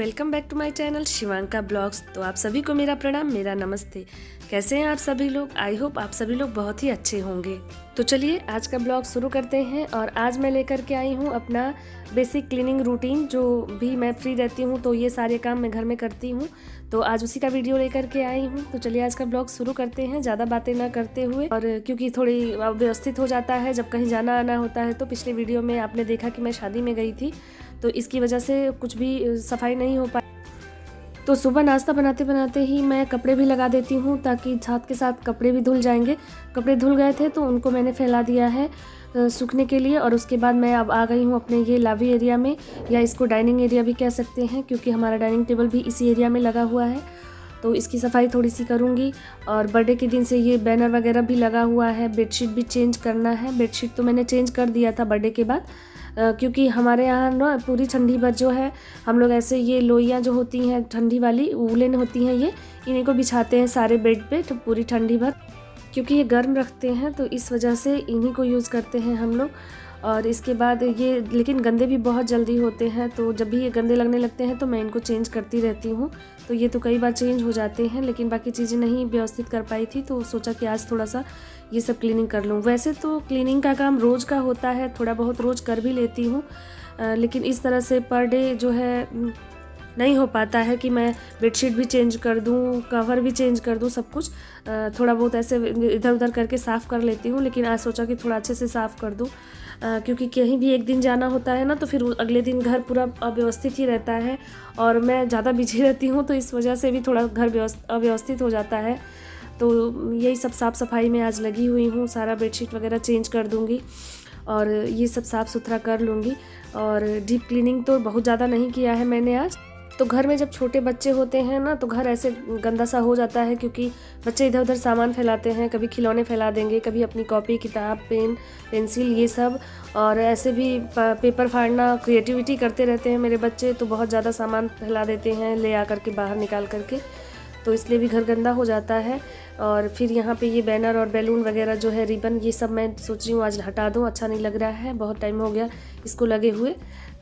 Welcome back to my channel Shivanka blogs. तो आप सभी को मेरा प्रणाम, मेरा नमस्ते। कैसे हैं आप सभी लोग? आई होप आप सभी लोग बहुत ही अच्छे होंगे। तो चलिए आज का ब्लॉग शुरू करते हैं। और आज मैं लेकर के आई हूँ अपना बेसिक क्लीनिंग रूटीन। जो भी मैं फ्री रहती हूँ तो ये सारे काम मैं घर में करती हूँ, तो आज उसी का वीडियो लेकर के आई हूँ। तो चलिए आज का ब्लॉग शुरू करते हैं ज़्यादा बातें ना करते हुए, और क्योंकि थोड़ी व्यवस्थित हो जाता है जब कहीं जाना आना होता है। तो पिछले वीडियो में आपने देखा कि मैं शादी में गई थी, तो इसकी वजह से कुछ भी सफाई नहीं हो पाई। तो सुबह नाश्ता बनाते बनाते ही मैं कपड़े भी लगा देती हूँ, ताकि साथ के साथ कपड़े भी धुल जाएंगे। कपड़े धुल गए थे तो उनको मैंने फैला दिया है सूखने के लिए। और उसके बाद मैं अब आ गई हूँ अपने ये लावी एरिया में, या इसको डाइनिंग एरिया भी कह सकते हैं, क्योंकि हमारा डाइनिंग टेबल भी इसी एरिया में लगा हुआ है। तो इसकी सफाई थोड़ी सी करूँगी। और बर्थडे के दिन से ये बैनर वगैरह भी लगा हुआ है। बेडशीट भी चेंज करना है। बेडशीट तो मैंने चेंज कर दिया था बर्थडे के बाद, क्योंकि हमारे यहाँ ना पूरी ठंडी भर जो है हम लोग ऐसे ये लोइयाँ जो होती हैं ठंडी वाली वूलन होती हैं, ये इन्हीं को बिछाते हैं सारे बेड पे पूरी ठंडी भर, क्योंकि ये गर्म रखते हैं। तो इस वजह से इन्हीं को यूज़ करते हैं हम लोग। और इसके बाद ये लेकिन गंदे भी बहुत जल्दी होते हैं, तो जब भी ये गंदे लगने लगते हैं तो मैं इनको चेंज करती रहती हूँ। तो ये तो कई बार चेंज हो जाते हैं, लेकिन बाकी चीज़ें नहीं व्यवस्थित कर पाई थी, तो सोचा कि आज थोड़ा सा ये सब क्लीनिंग कर लूँ। वैसे तो क्लीनिंग का काम रोज़ का होता है, थोड़ा बहुत रोज़ कर भी लेती हूँ, लेकिन इस तरह से पर डे जो है नहीं हो पाता है कि मैं बेडशीट भी चेंज कर दूँ, कवर भी चेंज कर दूँ, सब कुछ थोड़ा बहुत ऐसे इधर उधर करके साफ़ कर लेती हूँ। लेकिन आज सोचा कि थोड़ा अच्छे से साफ़ कर दूँ, क्योंकि कहीं भी एक दिन जाना होता है ना, तो फिर अगले दिन घर पूरा अव्यवस्थित ही रहता है। और मैं ज़्यादा बिजी रहती हूँ, तो इस वजह से भी थोड़ा घर अव्यवस्थित हो जाता है। तो यही सब साफ़ सफाई में आज लगी हुई हूँ। सारा बेडशीट वगैरह चेंज कर दूँगी और ये सब साफ़ सुथरा कर लूँगी। और डीप क्लीनिंग तो बहुत ज़्यादा नहीं किया है मैंने आज। तो घर में जब छोटे बच्चे होते हैं ना, तो घर ऐसे गंदा सा हो जाता है, क्योंकि बच्चे इधर उधर सामान फैलाते हैं। कभी खिलौने फैला देंगे, कभी अपनी कॉपी किताब पेन पेंसिल ये सब, और ऐसे भी पेपर फाड़ना क्रिएटिविटी करते रहते हैं मेरे बच्चे। तो बहुत ज़्यादा सामान फैला देते हैं ले आ करके बाहर निकाल करके, तो इसलिए भी घर गंदा हो जाता है। और फिर यहाँ पे ये बैनर और बैलून वगैरह जो है रिबन, ये सब मैं सोच रही हूँ आज हटा दूँ। अच्छा नहीं लग रहा है, बहुत टाइम हो गया इसको लगे हुए,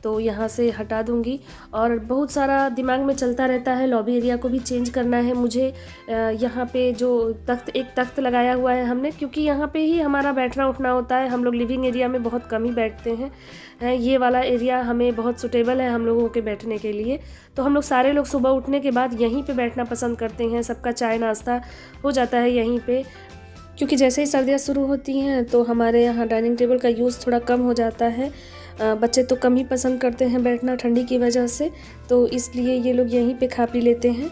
तो यहाँ से हटा दूँगी। और बहुत सारा दिमाग में चलता रहता है, लॉबी एरिया को भी चेंज करना है मुझे। यहाँ पे जो एक तख्त लगाया हुआ है हमने, क्योंकि यहाँ पे ही हमारा बैठना उठना होता है। हम लोग लिविंग एरिया में बहुत कम ही बैठते हैं। ये वाला एरिया हमें बहुत सूटेबल है हम लोगों के बैठने के लिए। तो हम लोग सारे लोग सुबह उठने के बाद यहीं पे बैठना पसंद करते हैं। सबका चाय नाश्ता हो जाता है यहीं पे, क्योंकि जैसे ही सर्दियाँ शुरू होती हैं तो हमारे यहाँ डाइनिंग टेबल का यूज़ थोड़ा कम हो जाता है। बच्चे तो कम ही पसंद करते हैं बैठना ठंडी की वजह से, तो इसलिए ये लोग यहीं पे खा पी लेते हैं।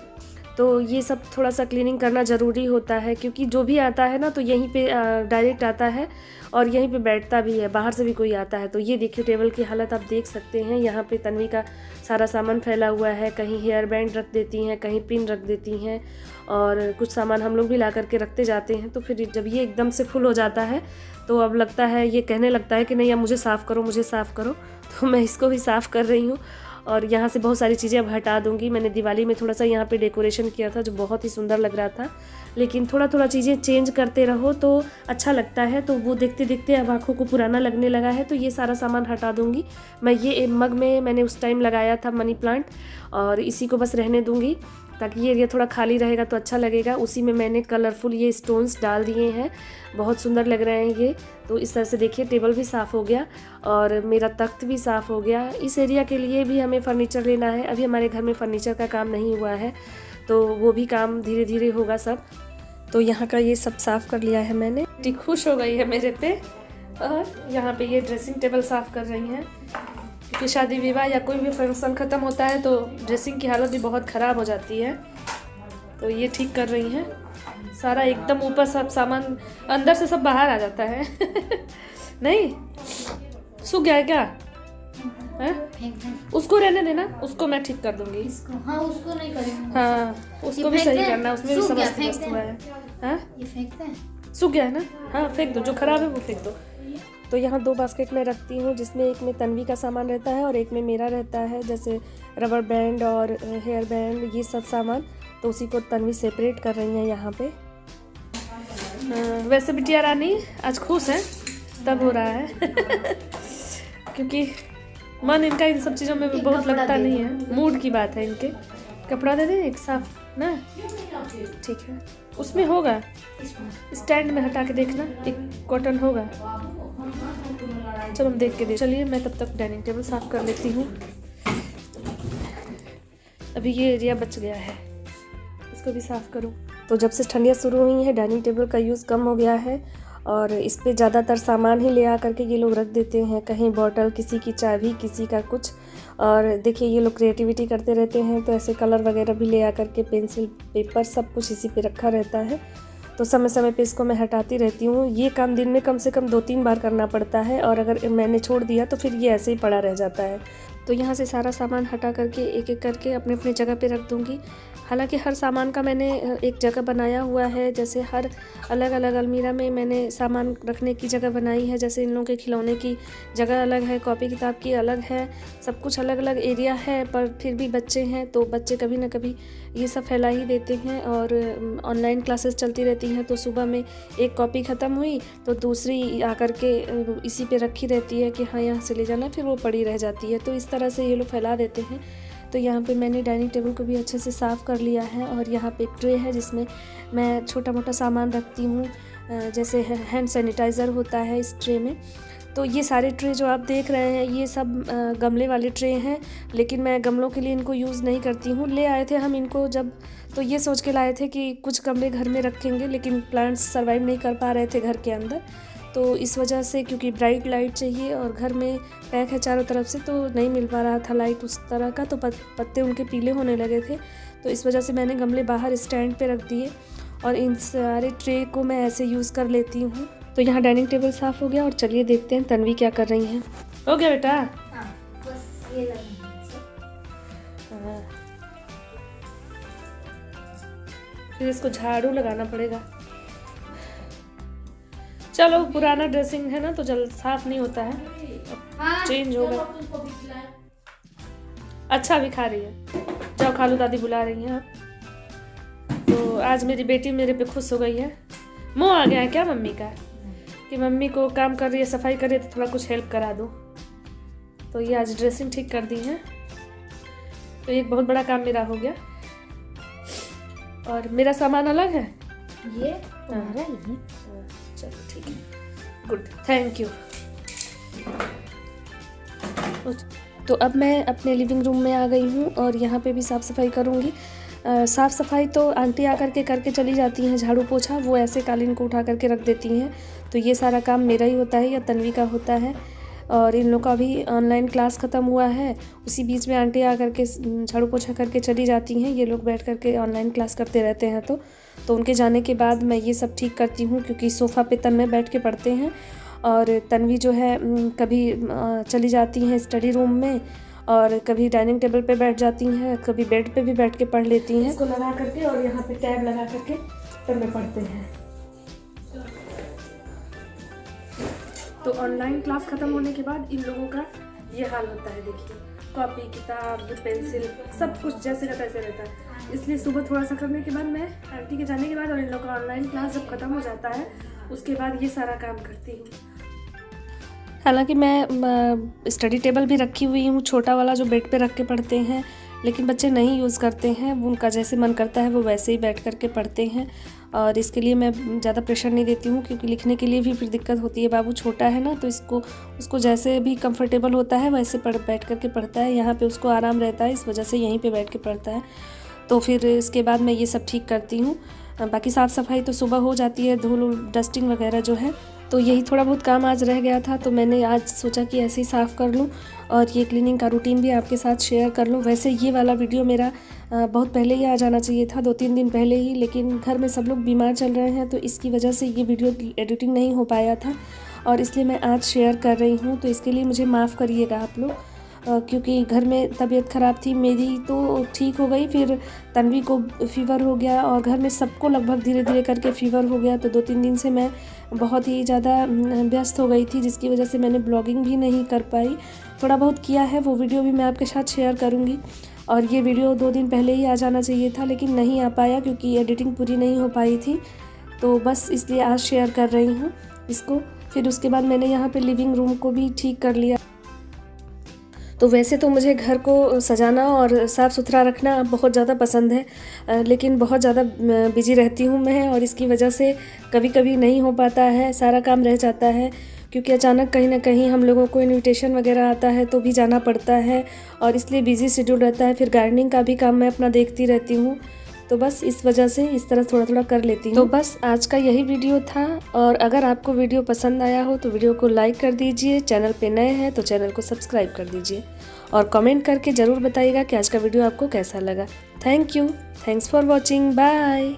तो ये सब थोड़ा सा क्लीनिंग करना ज़रूरी होता है, क्योंकि जो भी आता है ना तो यहीं पे डायरेक्ट आता है और यहीं पे बैठता भी है। बाहर से भी कोई आता है तो ये देखिए टेबल की हालत आप देख सकते हैं। यहाँ पे तन्वी का सारा सामान फैला हुआ है, कहीं हेयर बैंड रख देती हैं, कहीं पिन रख देती हैं, और कुछ सामान हम लोग भी ला करके रखते जाते हैं। तो फिर जब ये एकदम से फुल हो जाता है तो अब लगता है, ये कहने लगता है कि नहीं अब मुझे साफ़ करो, मुझे साफ़ करो। तो मैं इसको भी साफ़ कर रही हूँ। और यहाँ से बहुत सारी चीज़ें अब हटा दूँगी। मैंने दिवाली में थोड़ा सा यहाँ पे डेकोरेशन किया था जो बहुत ही सुंदर लग रहा था, लेकिन थोड़ा थोड़ा चीज़ें चेंज करते रहो तो अच्छा लगता है। तो वो देखते देखते अब आँखों को पुराना लगने लगा है, तो ये सारा सामान हटा दूँगी मैं। ये मग में मैंने उस टाइम लगाया था मनी प्लांट, और इसी को बस रहने दूँगी, ताकि ये एरिया थोड़ा खाली रहेगा तो अच्छा लगेगा। उसी में मैंने कलरफुल ये स्टोन्स डाल दिए हैं, बहुत सुंदर लग रहे हैं ये। तो इस तरह से देखिए टेबल भी साफ़ हो गया और मेरा तख्त भी साफ़ हो गया। इस एरिया के लिए भी हमें फ़र्नीचर लेना है। अभी हमारे घर में फ़र्नीचर का काम नहीं हुआ है, तो वो भी काम धीरे धीरे होगा सब। तो यहाँ का ये सब साफ़ कर लिया है मैंने। बेटी खुश हो गई है मेरे पे। और यहाँ पे ये ड्रेसिंग टेबल साफ़ कर रही हैं, क्योंकि शादी विवाह या कोई भी फंक्शन ख़त्म होता है तो ड्रेसिंग की हालत भी बहुत ख़राब हो जाती है। तो ये ठीक कर रही हैं। सारा एकदम ऊपर सब सामान, अंदर से सब बाहर आ जाता है। नहीं सूख गया है क्या? उसको रहने देना, उसको मैं ठीक कर दूंगी। हाँ उसको नहीं करेंगे। हाँ उसको भी सही करना, उसमें भी सब मस्त हुआ है। हाँ ये फेंकते हैं, सूख गया है ना? हाँ फेंक दो, जो खराब है वो फेंक दो। तो यहाँ 2 बास्केट में रखती हूँ, जिसमें एक में तन्वी का सामान रहता है और एक में मेरा रहता है, जैसे रबर बैंड और हेयर बैंड ये सब सामान। तो उसी को तन्वी सेपरेट कर रही है यहाँ पे। वैसे बिटिया रानी आज खुश है, तब हो रहा है। क्योंकि मन इनका इन सब चीज़ों में एक बहुत कपड़ा लगता दे नहीं दो। है, मूड की बात है इनके। कपड़ा दे दें एक साफ ना, ठीक है, उसमें होगा, स्टैंड में हटा के देखना, एक कॉटन होगा। चलो हम देख के देख। चलिए मैं तब तक डाइनिंग टेबल साफ कर लेती हूँ। अभी ये एरिया बच गया है, इसको भी साफ करूँ। तो जब से ठंडियाँ शुरू हुई हैं डाइनिंग टेबल का यूज़ कम हो गया है और इस पे ज़्यादातर सामान ही ले आ करके ये लोग रख देते हैं, कहीं बॉटल, किसी की चाबी, किसी का कुछ। और देखिए ये लोग क्रिएटिविटी करते रहते हैं, तो ऐसे कलर वगैरह भी ले आ करके, पेंसिल, पेपर, सब कुछ इसी पे रखा रहता है। तो समय समय पे इसको मैं हटाती रहती हूँ। ये काम दिन में कम से कम 2-3 बार करना पड़ता है और अगर मैंने छोड़ दिया तो फिर ये ऐसे ही पड़ा रह जाता है। तो यहाँ से सारा सामान हटा करके एक एक करके अपने अपने जगह पे रख दूँगी। हालांकि हर सामान का मैंने एक जगह बनाया हुआ है, जैसे हर अलग अलग अलमीरा में मैंने सामान रखने की जगह बनाई है। जैसे इन लोगों के खिलौने की जगह अलग है, कॉपी किताब की अलग है, सब कुछ अलग अलग एरिया है। पर फिर भी बच्चे हैं तो बच्चे कभी ना कभी ये सब फैला ही देते हैं। और ऑनलाइन क्लासेस चलती रहती हैं, तो सुबह में एक कॉपी ख़त्म हुई तो दूसरी आकर के इसी पे रखी रहती है कि हाँ यहाँ से ले जाना, फिर वो पड़ी रह जाती है। तो इस तरह से ये लोग फैला देते हैं। तो यहाँ पे मैंने डाइनिंग टेबल को भी अच्छे से साफ़ कर लिया है और यहाँ पे एक ट्रे है जिसमें मैं छोटा मोटा सामान रखती हूँ, जैसे हैंड सैनिटाइज़र होता है इस ट्रे में। तो ये सारे ट्रे जो आप देख रहे हैं ये सब गमले वाले ट्रे हैं, लेकिन मैं गमलों के लिए इनको यूज़ नहीं करती हूँ। ले आए थे हम इनको जब, तो ये सोच के लाए थे कि कुछ गमले घर में रखेंगे, लेकिन प्लांट्स सर्वाइव नहीं कर पा रहे थे घर के अंदर। तो इस वजह से, क्योंकि ब्राइट लाइट चाहिए और घर में पैक है चारों तरफ से, तो नहीं मिल पा रहा था लाइट उस तरह का, तो पत्ते उनके पीले होने लगे थे। तो इस वजह से मैंने गमले बाहर स्टैंड पे रख दिए और इन सारे ट्रे को मैं ऐसे यूज़ कर लेती हूँ। तो यहाँ डाइनिंग टेबल साफ़ हो गया और चलिए देखते हैं तन्वी क्या कर रही हैं। हो गया बेटा? हाँ, बस ये लगना है सब। हाँ। फिर इसको झाड़ू लगाना पड़ेगा। चलो पुराना ड्रेसिंग है ना तो जल्द साफ नहीं होता है, हाँ, चेंज होगा। चलो तुमको भी खिलाएं। अच्छा भी खा रही है, जाओ खालू दादी बुला रही हैं आप। तो आज मेरी बेटी मेरे पे खुश हो गई है। मुँह आ गया है क्या मम्मी का कि मम्मी को काम कर रही है, सफाई कर रही है, तो थोड़ा कुछ हेल्प करा दो। तो ये आज ड्रेसिंग ठीक कर दी है, तो एक बहुत बड़ा काम मेरा हो गया। और मेरा सामान अलग है, ये तुम्हारा ही है। चलो ठीक है, गुड, थैंक यू। तो अब मैं अपने लिविंग रूम में आ गई हूँ और यहाँ पे भी साफ़ सफाई करूँगी। साफ़ सफाई तो आंटी आकर के करके चली जाती हैं, झाड़ू पोछा वो ऐसे कालीन को उठा करके रख देती हैं। तो ये सारा काम मेरा ही होता है या तन्वी का होता है। और इन लोगों का भी ऑनलाइन क्लास ख़त्म हुआ है, उसी बीच में आंटी आकर के झाड़ू पोछा करके चली जाती हैं। ये लोग बैठ करके ऑनलाइन क्लास करते रहते हैं, तो उनके जाने के बाद मैं ये सब ठीक करती हूँ, क्योंकि सोफ़ा पे तन्वी बैठ के पढ़ते हैं और तन्वी जो है कभी चली जाती हैं स्टडी रूम में और कभी डाइनिंग टेबल पे बैठ जाती हैं, कभी बेड पे भी बैठ के पढ़ लेती हैं। इसको लगा करके और यहाँ पे टैब लगा करके तब में पढ़ते हैं। तो ऑनलाइन क्लास ख़त्म होने के बाद इन लोगों का ये हाल होता है, देखिए कॉपी किताब पेंसिल सब कुछ जैसे का तैसे रहता है। इसलिए सुबह थोड़ा सा करने के बाद मैं आंटी के जाने के बाद और इन लोगों का ऑनलाइन क्लास जब ख़त्म हो जाता है उसके बाद ये सारा काम करती हूँ। हालांकि मैं स्टडी टेबल भी रखी हुई हूँ, छोटा वाला जो बेड पे रख के पढ़ते हैं, लेकिन बच्चे नहीं यूज़ करते हैं। उनका जैसे मन करता है वो वैसे ही बैठ करके पढ़ते हैं और इसके लिए मैं ज़्यादा प्रेशर नहीं देती हूँ, क्योंकि लिखने के लिए भी फिर दिक्कत होती है। बाबू छोटा है ना, तो उसको जैसे भी कंफर्टेबल होता है वैसे बैठ करके पढ़ता है। यहाँ पे उसको आराम रहता है, इस वजह से यहीं पे बैठ के पढ़ता है। तो फिर इसके बाद मैं ये सब ठीक करती हूँ। बाकी साफ़ सफाई तो सुबह हो जाती है, धूल डस्टिंग वगैरह जो है। तो यही थोड़ा बहुत काम आज रह गया था, तो मैंने आज सोचा कि ऐसे ही साफ़ कर लूँ और ये क्लीनिंग का रूटीन भी आपके साथ शेयर कर लूँ। वैसे ये वाला वीडियो मेरा बहुत पहले ही आ जाना चाहिए था, 2-3 दिन पहले ही, लेकिन घर में सब लोग बीमार चल रहे हैं तो इसकी वजह से ये वीडियो एडिटिंग नहीं हो पाया था और इसलिए मैं आज शेयर कर रही हूँ। तो इसके लिए मुझे माफ़ करिएगा आप लोग, क्योंकि घर में तबीयत ख़राब थी। मेरी तो ठीक हो गई, फिर तन्वी को फ़ीवर हो गया और घर में सबको लगभग धीरे धीरे करके फ़ीवर हो गया। तो 2-3 दिन से मैं बहुत ही ज़्यादा व्यस्त हो गई थी, जिसकी वजह से मैंने ब्लॉगिंग भी नहीं कर पाई। थोड़ा बहुत किया है, वो वीडियो भी मैं आपके साथ शेयर करूँगी। और ये वीडियो 2 दिन पहले ही आ जाना चाहिए था, लेकिन नहीं आ पाया क्योंकि एडिटिंग पूरी नहीं हो पाई थी। तो बस इसलिए आज शेयर कर रही हूँ इसको। फिर उसके बाद मैंने यहाँ पे लिविंग रूम को भी ठीक कर लिया। तो वैसे तो मुझे घर को सजाना और साफ़ सुथरा रखना बहुत ज़्यादा पसंद है, लेकिन बहुत ज़्यादा बिजी रहती हूँ मैं और इसकी वजह से कभी कभी नहीं हो पाता है, सारा काम रह जाता है क्योंकि अचानक कहीं ना कहीं हम लोगों को इनविटेशन वगैरह आता है तो भी जाना पड़ता है और इसलिए बिजी शेड्यूल रहता है। फिर गार्डनिंग का भी काम मैं अपना देखती रहती हूँ, तो बस इस वजह से इस तरह थोड़ा थोड़ा कर लेती हूँ। तो बस आज का यही वीडियो था और अगर आपको वीडियो पसंद आया हो तो वीडियो को लाइक कर दीजिए, चैनल पे नए हैं तो चैनल को सब्सक्राइब कर दीजिए और कमेंट करके ज़रूर बताइएगा कि आज का वीडियो आपको कैसा लगा। Thank you, thanks for watching, bye.